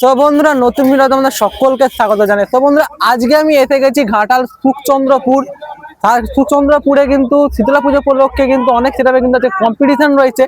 So বন্ধুরা, নতুন video তোমাদের সকলকে স্বাগত জানাই। তো বন্ধুরা, আজকে আমি এসে গেছি ঘাটাল সুখচন্দ্রপুর। আর সুখচন্দ্রপুরে কিন্তু শীতলা পুজো উপলক্ষে কিন্তু অনেক সেটাপে কিন্তু কম্পিটিশন রয়েছে।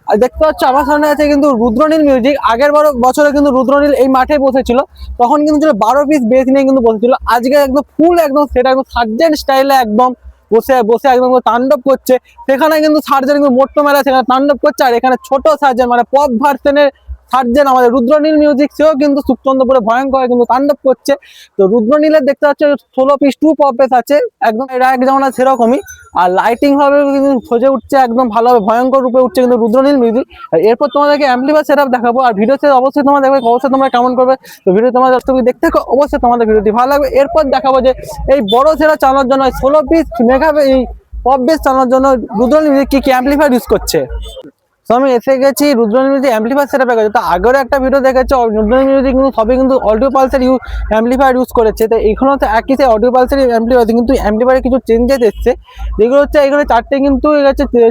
আর দেখতে পাচ্ছ আমার সামনে আছে কিন্তু রুদ্রনীল মিউজিক। আগের বছরে কিন্তু রুদ্রনীল এই মাঠে বসেছিল, তখন কিন্তু 12 পিস বেস নিয়ে কিন্তু বসেছিল। আজকে একদম ফুল একদম সেটা একদম সার্জেন্ট স্টাইলে একদম বসে বসে একদম তাণ্ডব করছে। সেখানে কিন্তু সার্জেন কিন্তু মোট্ট মেলা সেখানে তাণ্ডব করছে, আর এখানে ছোট সার্জেন মানে পপ ভার্সনের সার্জেন আমাদের রুদ্রনীল মিউজিক, সেও কিন্তু সুখচন্দ্রপুরে ভয়ঙ্কর কিন্তু তাণ্ডব করছে। তো রুদ্রনীলের দেখতে পাচ্ছ 16 পিস 2 পপ বেস আছে, একদম এরা এক যেমন সেরকমই। আর লাইটিং ভাবে কিন্তু সজে উঠছে, একদম ভালোভাবে ভয়ঙ্কর রূপে উঠছে কিন্তু রুদ্রনীল মিউজিক। এরপর তোমাদেরকে অ্যাম্পলিফায়ার সেটআপ দেখাবো, আর ভিডিওতে অবশ্যই তোমরা দেখবে, অবশ্যই তোমরা কেমন করবে। তো ভিডিও তোমাদের তুমি দেখতে থাকো, অবশ্যই তোমাদের ভিডিওটি ভালো লাগবে। এরপর দেখাবো যে এই বড় সেরা চালানোর জন্য 16 পিস মেগা এই পপ বেস চালানোর জন্য রুদ্রনীল মিউজিক কি অ্যাম্পলিফায়ার ইউজ করছে। তো আমি এসে গেছি রুদ্রনীল মিউজিক অ্যাম্পলিফায়ার সেটআপে গেছে। তো আগের একটা ভিডিও দেখেছে, রুদ্রনীল মিউজিক কিন্তু সবই কিন্তু অডিও পালসের অ্যাম্পলিফায়ার ইউজ করেছে। তো এখানে হচ্ছে একই সেই অডিও পালসের অ্যাম্পলিফায়ার, কিন্তু অ্যাম্পলিফায়ারে কিছু চেঞ্জেস এসছে, যেগুলো হচ্ছে এখানে 4টে কিন্তু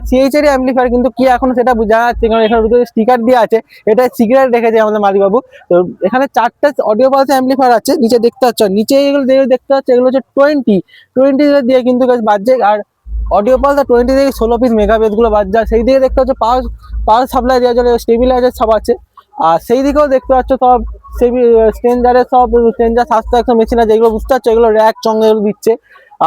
সিএইচের অ্যাম্পলিফায়ার, কিন্তু কি এখন সেটা বোঝা যাচ্ছে, কারণ এখানে স্টিকার দেওয়া আছে, এটা সিক্রেট রেখেছে আমাদের মালিবাবু। তো এখানে 4টে অডিও পালসের অ্যাম্পলিফায়ার আছে, নিচে দেখতে পাচ্ছ, নিচে এগুলো দেখতে পাচ্ছ, এগুলো হচ্ছে 20 দিয়ে কিন্তু বাজছে। আর অডিও পালস 20 থেকে 16 পিস মেগা বেস গুলো বাজছে। সেই দিকে দেখতে পাচ্ছ পাওয়ার সাপ্লাই দেওয়ার জন্য স্টেবিলাইজার সব আছে। আর সেই দিকেও দেখতে পাচ্ছ সব স্ট্রেঞ্জারের সব স্ট্রেঞ্জার স্বাস্থ্য একশো মেশিন আছে, যেগুলো বুঝতে পারছো, এগুলো র্যাক চঙ্গে দিচ্ছে।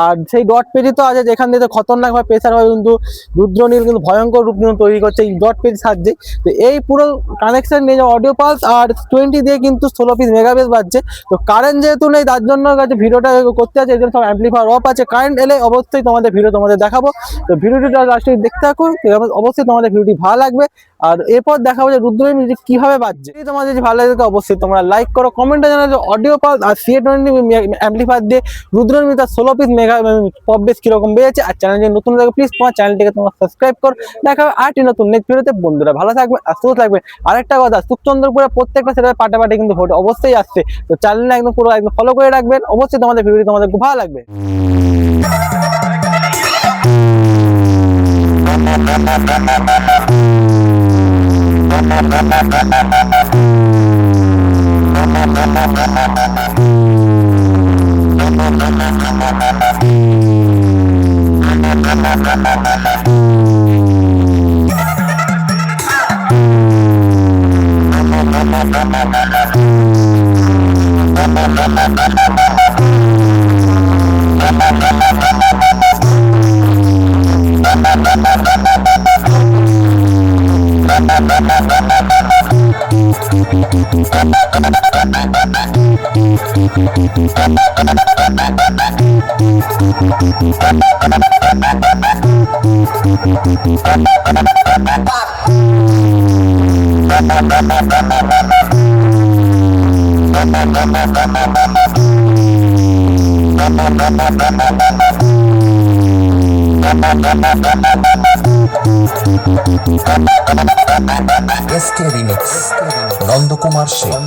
আর সেই ডট পেজি তো আছে, যেখান থেকে খতরনাক ভাবে প্রেসার হয়, কিন্তু রুদ্রনীল কিন্তু ভয়ঙ্কর রূপ তৈরি করছে এই ডট পেজ সাহায্যে। তো এই পুরো কানেকশন নিয়ে অডিও পালস আর 20 দিয়ে কিন্তু 16 পিস মেগা বেস বাজছে। তো কারেন্ট যেহেতু নেই, তার জন্য ভিডিওটা করতে আছে, এই জন্য সব অ্যাম্পলিফায়ার অফ আছে। কারেন্ট এলে অবশ্যই তোমাদের ভিডিও তোমাদের দেখাবো। তো ভিডিওটি লাস্টে দেখতে থাকো, অবশ্যই তোমাদের ভিডিওটি ভালো লাগবে। আর এরপর দেখাবো যে রুদ্রনীল মিউজিক কিভাবে বাজছে। যদি তোমাদের যদি ভালো লাগে তো অবশ্যই তোমরা লাইক করো, কমেন্টে জানাও যে অডিও পালস আর CA20 অ্যাম্পলিফায়ার দিয়ে Rudranil music 16 piece mega pop base কিরকম বেড়েছে। আর চ্যানেল যদি নতুন থাকে প্লিজ তোমার চ্যানেলটিকে তোমরা সাবস্ক্রাইব করো। দেখা হবে আরেকটি নতুন নেক্সট ভিডিওতে। বন্ধুরা ভালো থাকবে আর সুস্থ থাকবে। আরেকটা কথা, সুখচন্দ্রপুরে প্রত্যেকটা সেটা পাটে পাটে কিন্তু ভোট অবশ্যই আসছে। তো চ্যানেলটা একদম পুরো একদম ফলো করে রাখবেন, অবশ্যই তোমাদের ভিডিওটি তোমাদের খুব ভালো লাগবে। SK remix Nandakumar Sen.